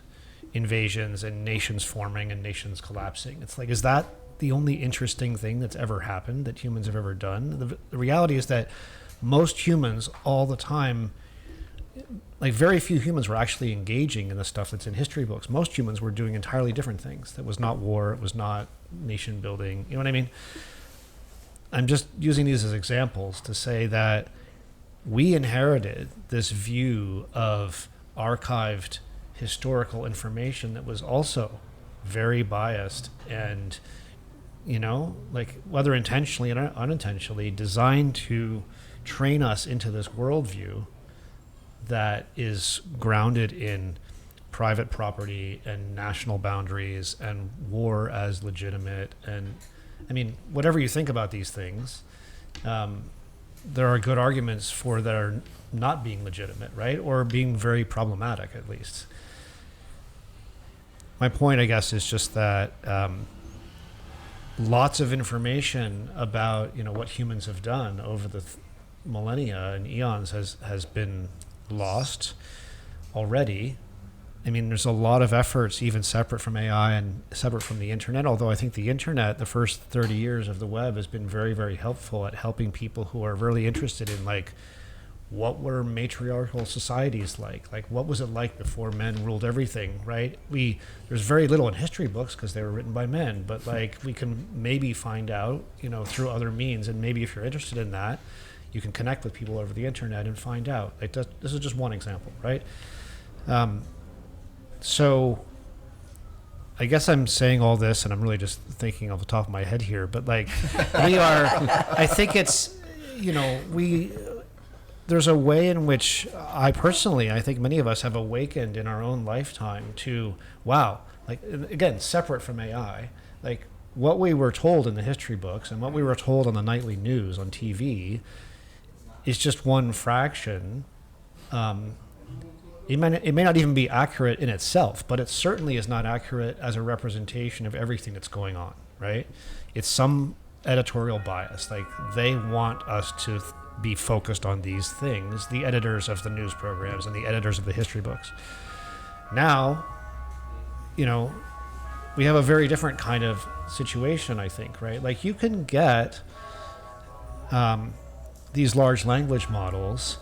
invasions and nations forming and nations collapsing. It's like, is that the only interesting thing that's ever happened, that humans have ever done? The reality is that most humans all the time, like very few humans were actually engaging in the stuff that's in history books. Most humans were doing entirely different things. That was not war, it was not nation building, you know what I mean? I'm just using these as examples to say that we inherited this view of archived historical information that was also very biased and, you know, like whether intentionally or unintentionally, designed to train us into this worldview that is grounded in private property and national boundaries and war as legitimate. And I mean, whatever you think about these things, there are good arguments for their not being legitimate, right? Or being very problematic, at least. My point, I guess, is just that lots of information about, you know, what humans have done over the millennia and eons has been lost already. I mean, there's a lot of efforts, even separate from AI and separate from the internet, although I think the internet, the first 30 years of the web, has been very, very helpful at helping people who are really interested in, like, what were matriarchal societies like? Like, what was it like before men ruled everything, right? There's very little in history books because they were written by men, but, like, we can maybe find out, you know, through other means, and maybe if you're interested in that, you can connect with people over the internet and find out. Like, this is just one example, right? So I guess I'm saying all this, and I'm really just thinking off the top of my head here, but like I think it's, you know, there's a way in which I think many of us have awakened in our own lifetime to, wow, like, again, separate from AI, like what we were told in the history books and what we were told on the nightly news on TV is just one fraction. It may not even be accurate in itself, but it certainly is not accurate as a representation of everything that's going on, right? It's some editorial bias. Like, they want us to be focused on these things, the editors of the news programs and the editors of the history books. Now, you know, we have a very different kind of situation, I think, right? Like, you can get these large language models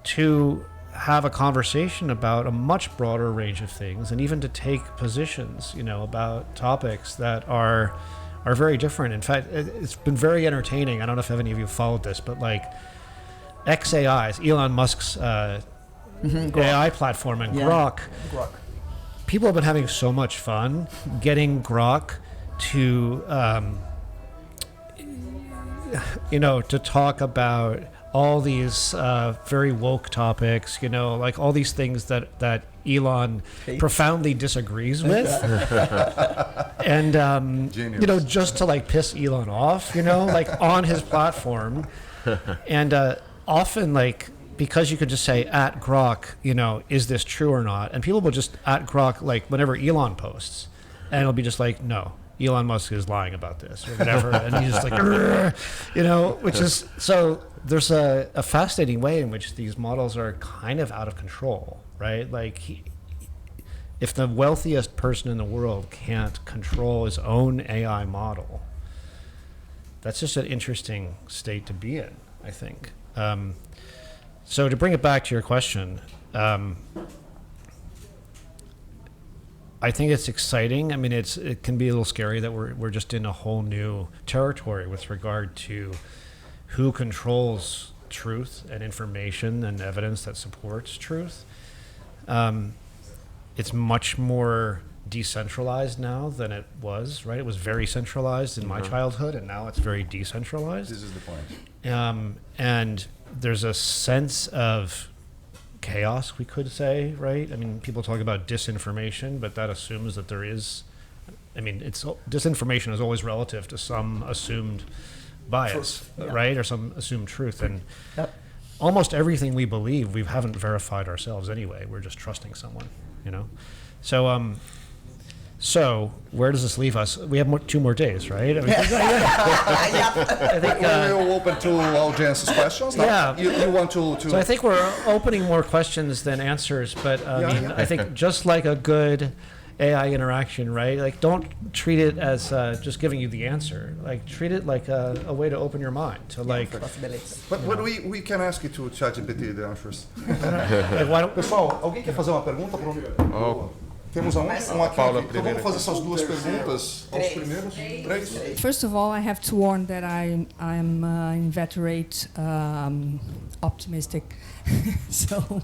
to have a conversation about a much broader range of things, and even to take positions, you know, about topics that are very different. In fact, it's been very entertaining. I don't know if any of you followed this, but like XAI's, Elon Musk's AI platform, and Grok. People have been having so much fun getting Grok to, you know, to talk about all these very woke topics, you know, like all these things that Elon profoundly disagrees with. And, you know, just to like piss Elon off, you know, like on his platform. And often, like, because you could just say at Grok, you know, is this true or not? And people will just at Grok, like whenever Elon posts, and it'll be just like, no, Elon Musk is lying about this or whatever. And he's just like, you know, which is, so there's a fascinating way in which these models are kind of out of control, right? Like, if the wealthiest person in the world can't control his own AI model, that's just an interesting state to be in, I think. So to bring it back to your question, I think it's exciting. I mean, it can be a little scary that we're just in a whole new territory with regard to who controls truth and information and evidence that supports truth. It's much more decentralized now than it was, right? It was very centralized in my childhood, and now it's very decentralized. This is the point. And there's a sense of chaos, we could say, right? I mean, people talk about disinformation, but that assumes that there is, I mean, disinformation is always relative to some assumed bias, right? Or some assumed truth. And Yep. almost everything we believe, we haven't verified ourselves anyway. We're just trusting someone, you know? So where does this leave us? We have 2 more days, right? I mean, I think, We're open to audience's questions. Now, Yeah. You want to... so I think we're opening more questions than answers, but I think just like a good AI interaction, right? Like, don't treat it as just giving you the answer. Like, treat it like a way to open your mind to like. Possibilities. But we can ask you to ChatGPT the answers. Like, why don't, Pessoal, alguém quer fazer uma pergunta? Temos um aqui. Paula Então primeiro. vamos fazer essas 2 perguntas aos primeiros. 3. First of all, I have to warn that I'm inveterate optimistic. So,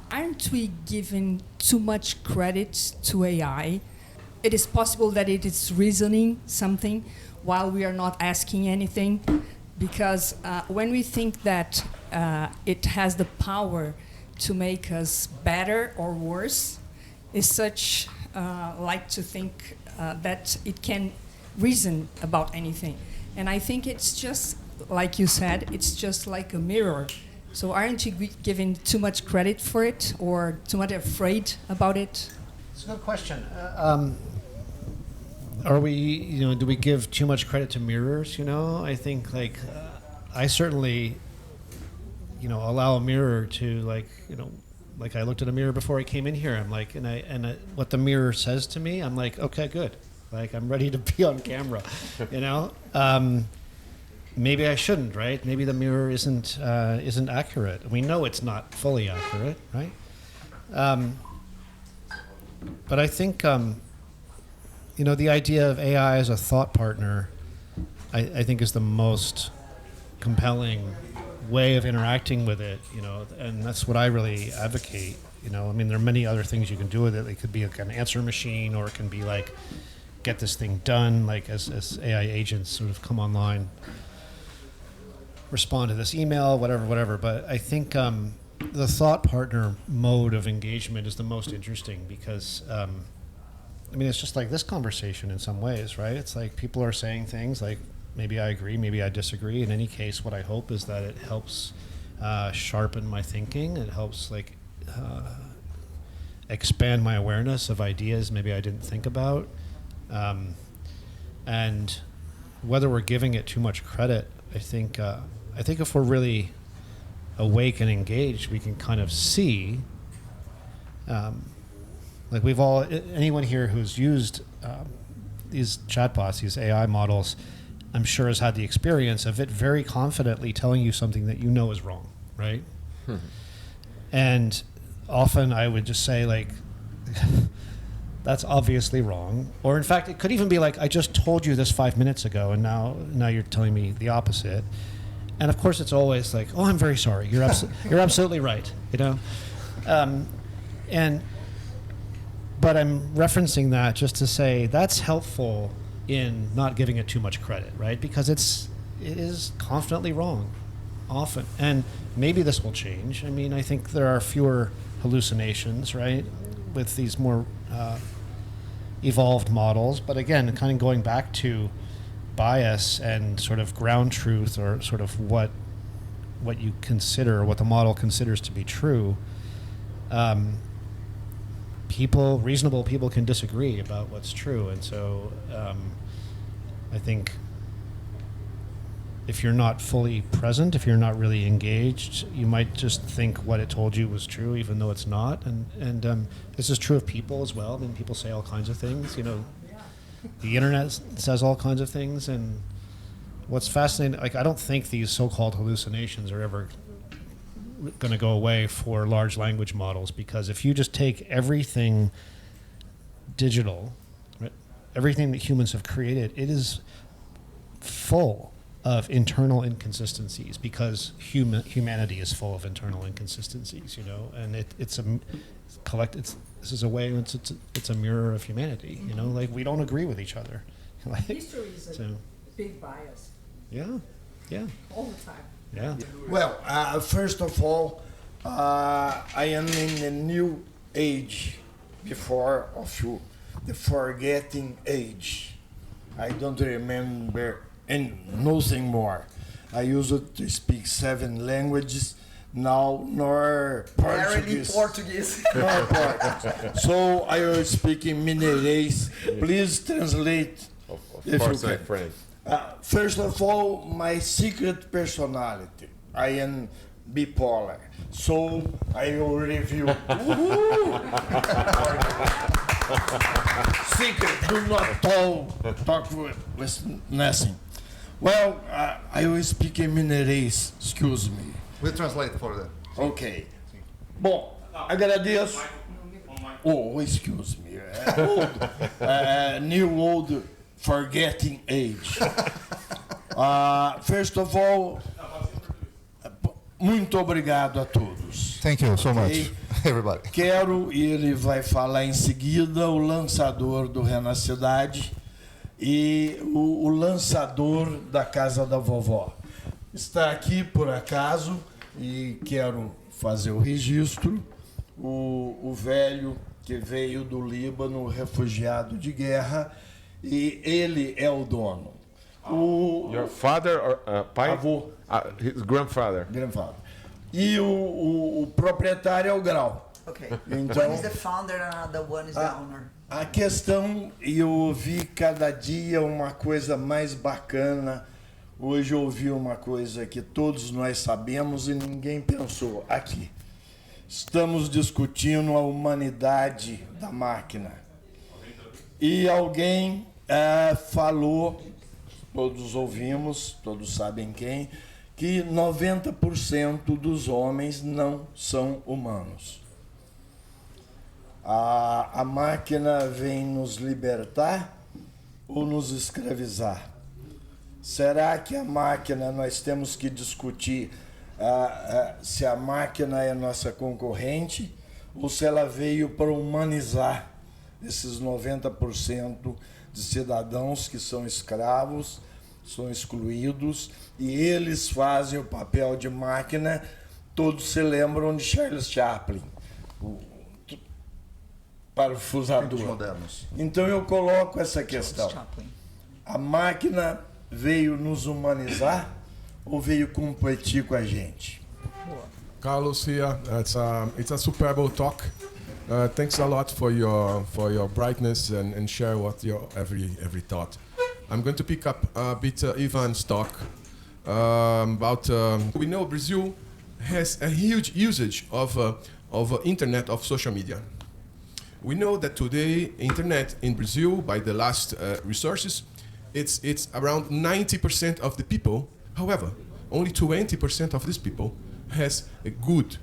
aren't we giving too much credit to AI? It is possible that it is reasoning something while we are not asking anything, because when we think that it has the power to make us better or worse, is such like to think that it can reason about anything. And I think it's just, like you said, it's just like a mirror. So aren't you giving too much credit for it or too much afraid about it? it's a good question. Are we, do we give too much credit to mirrors? I think like I certainly, allow a mirror to like I looked at a mirror before I came in here. I'm like, and what the mirror says to me, I'm like, okay, good. Like I'm ready to be on camera, Maybe I shouldn't, right? Maybe the mirror isn't accurate. We know it's not fully accurate, right? But I think, the idea of AI as a thought partner, I think is the most compelling way of interacting with it, and that's what I really advocate. I mean, there are many other things you can do with it. It could be like an answer machine, or it can be like, get this thing done, like as AI agents sort of come online, respond to this email, whatever. But I think the thought partner mode of engagement is the most interesting because, it's just like this conversation in some ways, right? It's like people are saying things like, maybe I agree, maybe I disagree. In any case, what I hope is that it helps sharpen my thinking. It helps expand my awareness of ideas maybe I didn't think about. And whether we're giving it too much credit, I think if we're really awake and engaged, we can kind of see, like anyone here who's used these chatbots, these AI models, I'm sure has had the experience of it very confidently telling you something that you know is wrong, right? And often I would just say like, that's obviously wrong. Or in fact, it could even be like, I just told you this 5 minutes ago, and now you're telling me the opposite. And of course, it's always like, oh, I'm very sorry. You're absolutely right. But I'm referencing that just to say that's helpful in not giving it too much credit, right? Because it is confidently wrong, often. And maybe this will change. I mean, I think there are fewer hallucinations, right, with these more evolved models. But again, kind of going back to bias and sort of ground truth, or sort of what you consider, what the model considers to be true. Reasonable people can disagree about what's true, and so I think if you're not fully present, if you're not really engaged, you might just think what it told you was true, even though it's not. And this is true of people as well. I mean, people say all kinds of things. The internet says all kinds of things, and what's fascinating, like I don't think these so-called hallucinations are ever going to go away for large language models, because if you just take everything digital, right, everything that humans have created, it is full of internal inconsistencies, because humanity is full of internal inconsistencies, and it's a way, it's a mirror of humanity, like we don't agree with each other. History is a big bias. Yeah. All the time. Yeah. Well, first of all, I am in a new age before of you, the forgetting age. I don't remember and nothing more. I used to speak 7 languages, now nor Portuguese. Portuguese. Nor Portuguese. So I will speak in Mineirês. Please translate. Of If course, you my can. friend. First of all, my secret personality. I am bipolar. So I will review. Secret, do not talk with nothing. Well, I will speak in Mineirês, excuse me. We'll translate for them. Ok. Bom, agradeço. Oh, excuse me. New old forgetting age. First of all, muito obrigado a todos. Thank you so much, Ok? everybody. Quero, e ele vai falar em seguida, o lançador do Renacidade e o lançador da Casa da Vovó. Está aqui por acaso e quero fazer o registro. O velho que veio do Líbano, refugiado de guerra, e ele é o dono. Your father or pai? Avô. His grandfather. Grandfather. E o proprietário é o Grau. Okay. Então- One is the founder and another one is the owner. A questão, e eu ouvi cada dia uma coisa mais bacana. Hoje eu ouvi uma coisa que todos nós sabemos e ninguém pensou. Aqui. Estamos discutindo a humanidade da máquina. E alguém falou, todos ouvimos, todos sabem quem, que 90% dos homens não são humanos. A máquina vem nos libertar ou nos escravizar? Será que a máquina, nós temos que discutir se a máquina é nossa concorrente ou se ela veio para humanizar esses 90% de cidadãos que são escravos, são excluídos, e eles fazem o papel de máquina. Todos se lembram de Charles Chaplin, o parafusador. Modernos. Então eu coloco essa questão. Chaplin. A máquina veio nos humanizar ou veio competir com a gente? Carlos here. It's a superb talk. Thanks a lot for your brightness and share what your every thought. I'm going to pick up a bit Ivan's talk about. We know Brazil has a huge usage of internet, of social media. We know that today internet in Brazil, by the last resources, it's around 90% of the people. However, only 20% of these people has a good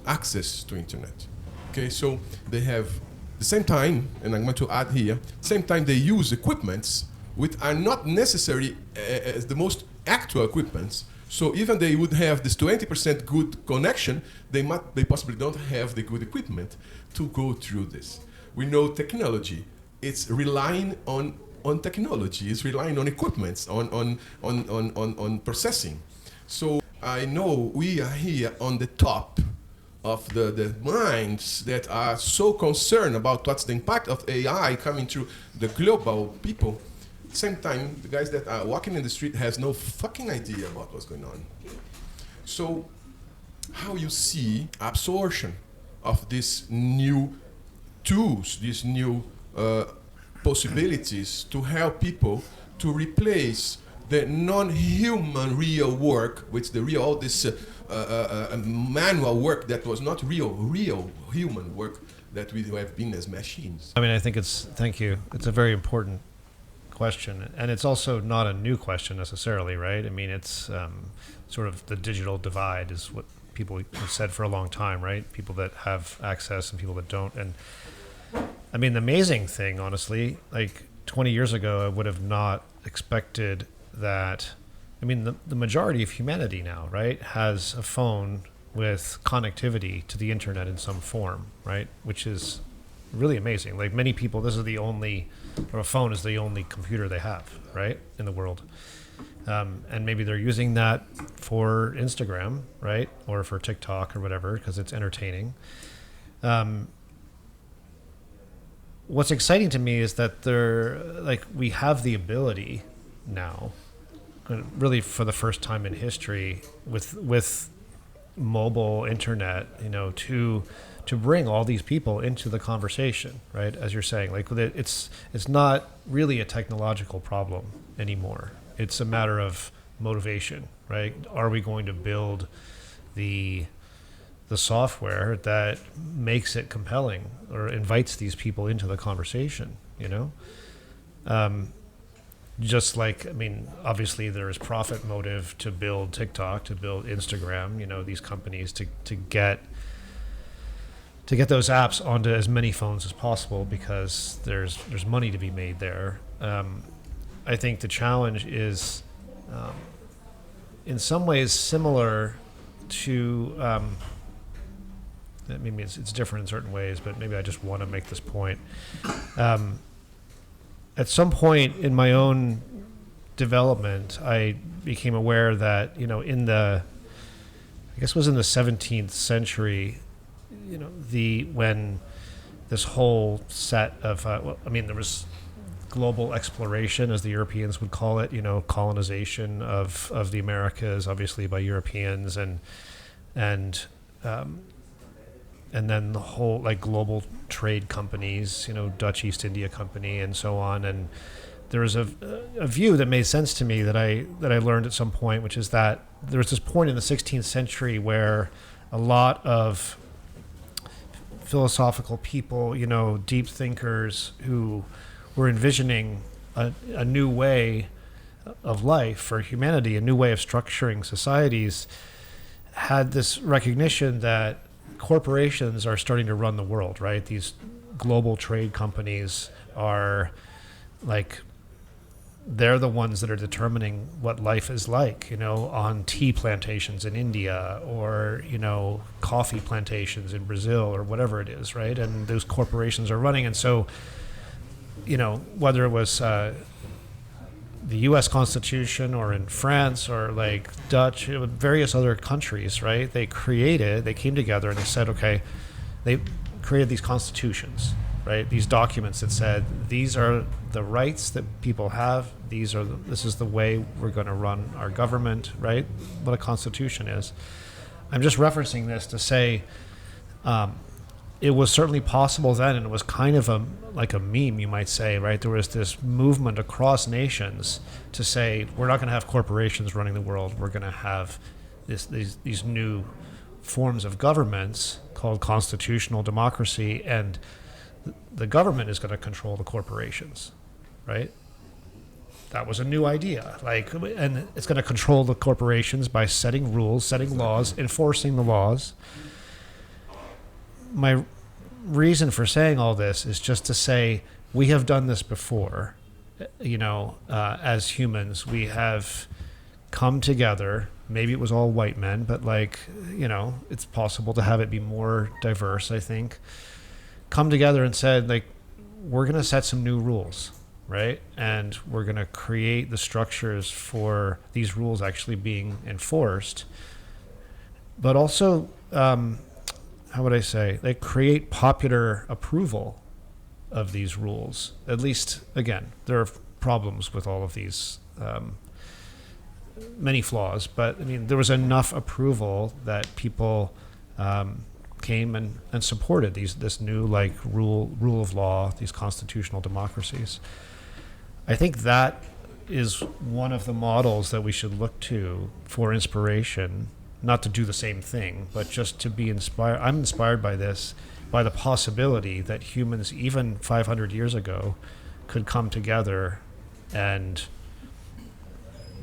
access to internet. Okay, so they have the same time, and I'm going to add here, same time they use equipments which are not necessary as the most actual equipments. So even they would have this 20% good connection, they possibly don't have the good equipment to go through this. We know technology, it's relying on technology, it's relying on equipments, on processing. So I know we are here on the top of the minds that are so concerned about what's the impact of AI coming through the global people. Same time, the guys that are walking in the street has no fucking idea about what's going on. So how you see absorption of these new tools, these new possibilities to help people to replace the non-human real work with the real, all this manual work that was not real human work that we have been as machines. I mean, I think thank you. It's a very important question. And it's also not a new question necessarily, right? I mean, it's sort of the digital divide is what people have said for a long time, right? People that have access and people that don't. And I mean, the amazing thing, honestly, like 20 years ago, I would have not expected that. I mean, the majority of humanity now, right, has a phone with connectivity to the internet in some form, right? Which is really amazing. Like many people, a phone is the only computer they have, right, in the world. And maybe they're using that for Instagram, right, or for TikTok or whatever, because it's entertaining. What's exciting to me is that we have the ability now really for the first time in history with mobile internet, to bring all these people into the conversation, right? As you're saying, like it's not really a technological problem anymore. It's a matter of motivation, right? Are we going to build the software that makes it compelling or invites these people into the conversation, just like, obviously there is profit motive to build TikTok, to build Instagram, these companies to get those apps onto as many phones as possible because there's money to be made there. I think the challenge is in some ways similar to maybe it's different in certain ways, but maybe I just want to make this point. At some point in my own development, I became aware that, in the 17th century, when this whole set of, there was global exploration, as the Europeans would call it, colonization of the Americas, obviously by Europeans, and then the whole global trade companies, Dutch East India Company and so on. And there was a view that made sense to me that I learned at some point, which is that there was this point in the 16th century where a lot of philosophical people, deep thinkers who were envisioning a new way of life for humanity, a new way of structuring societies, had this recognition that corporations are starting to run the world, right? These global trade companies are they're the ones that are determining what life is like, on tea plantations in India or, coffee plantations in Brazil or whatever it is, right? And those corporations are running. And so, whether it was the U.S. Constitution or in France or Dutch, various other countries, right? They came together and they said, okay, they created these constitutions, right? These documents that said, these are the rights that people have. This is the way we're going to run our government, right? What a constitution is. I'm just referencing this to say, it was certainly possible then, and it was kind of a meme, you might say, right? There was this movement across nations to say, we're not going to have corporations running the world. We're going to have these new forms of governments called constitutional democracy, and the government is going to control the corporations, right? That was a new idea. And it's going to control the corporations by setting rules, setting laws, enforcing the laws. My reason for saying all this is just to say we have done this before. As humans, we have come together. Maybe it was all white men, but it's possible to have it be more diverse, I think. Come together and said, we're going to set some new rules, right? And we're going to create the structures for these rules actually being enforced. But also, how would I say, create popular approval of these rules. At least, again, there are problems with all of these, many flaws, but there was enough approval that people came and supported this new rule of law, these constitutional democracies. I think that is one of the models that we should look to for inspiration, not to do the same thing, but just to be inspired. I'm inspired by this, by the possibility that humans, even 500 years ago, could come together and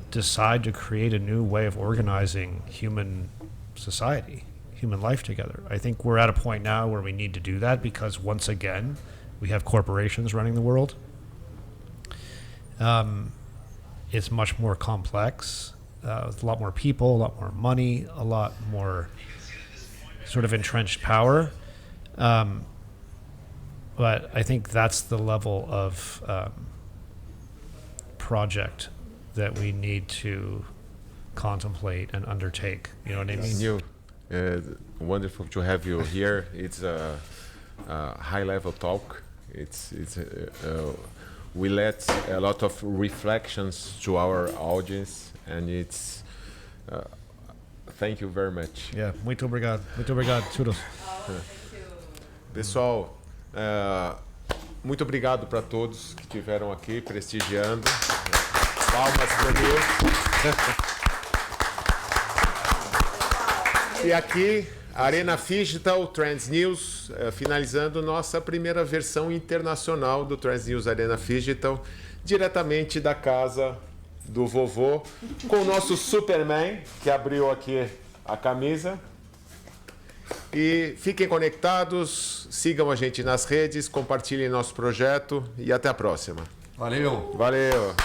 decide to create a new way of organizing human society, human life together. I think we're at a point now where we need to do that because, once again, we have corporations running the world. It's much more complex. With a lot more people, a lot more money, a lot more sort of entrenched power. But I think that's the level of project that we need to contemplate and undertake. You know what I mean? Wonderful to have you here. It's a high-level talk. we let a lot of reflections to our audience, and it's thank you very much. Yeah, muito obrigado todos. Pessoal, muito obrigado para todos que estiveram aqui prestigiando. Palmas para Deus. E aqui, Arena Figital, Trends News, finalizando nossa primeira versão internacional do Trends News Arena Figital, diretamente da casa do vovô, com o nosso Superman, que abriu aqui a camisa. E fiquem conectados, sigam a gente nas redes, compartilhem nosso projeto e até a próxima. Valeu! Valeu!